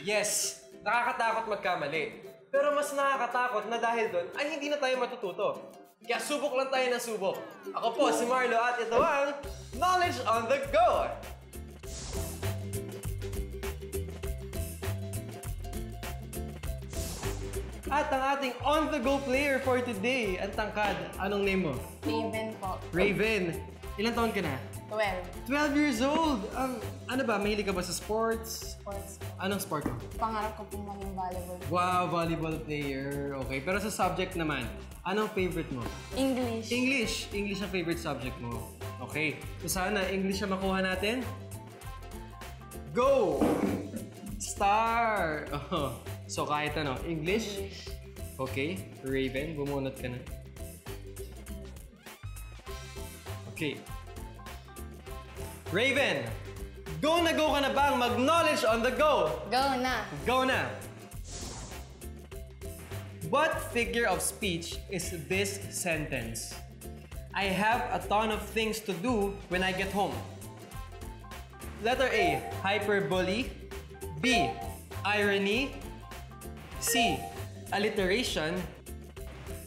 Yes, nakakatakot magkamali. Pero mas nakakatakot na dahil doon ay hindi na tayo matututo. Kaya subok lang tayo ng subok. Ako po si Marlo at ito ang Knowledge on the Go! At ang ating on-the-go player for today, ang tangkad. Anong name mo? Raven po. Raven. Ilang taon ka na? 12. 12 years old! Ano ba? Mahilig ka ba sa sports? Sports po. Anong sport mo? Pangarap ko pong maging volleyball. Wow, volleyball player. Okay, pero sa subject naman, anong favorite mo? English. English. English ang favorite subject mo. Okay. So sana, English ang makuha natin. Go! Star! Oh. So kahit ano, English? Okay. Raven, bumunot ka na. Okay. Raven! Go na go ka na bang mag-knowledge on the go? Go na. Go na! What figure of speech is this sentence? I have a ton of things to do when I get home. Letter A, hyperbole. B, irony. C, alliteration.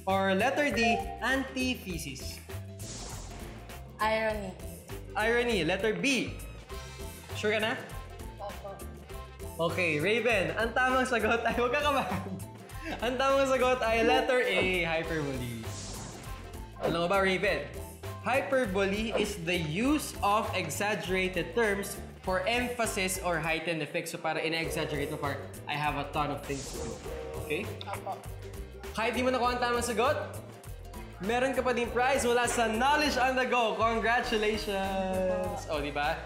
Or letter D, antithesis. Irony. Irony, letter B. Sure ka na? Opo. Okay, Raven, ang tamang sagot ay, huwag ka kabahan. Ang tamang sagot ay letter A, hyperbole. Alam mo ba, Raven? Hyperbole is the use of exaggerated terms for emphasis or heightened effect. So para in-exaggerate mo part, I have a ton of things to do. Okay? Opo. Kahit di mo nakuha ang tamang sagot, meron ka pa din prize mula sa Knowledge on the Go. Congratulations! O, di ba?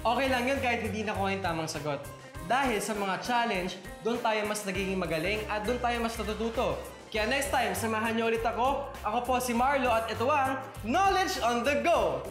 Okay lang yun kahit hindi nakuha yung tamang sagot. Dahil sa mga challenge, doon tayo mas nagiging magaling at doon tayo mas natututo. Kaya next time, samahan niyo ulit ako. Ako po si Marlo at ito ang Knowledge on the Go!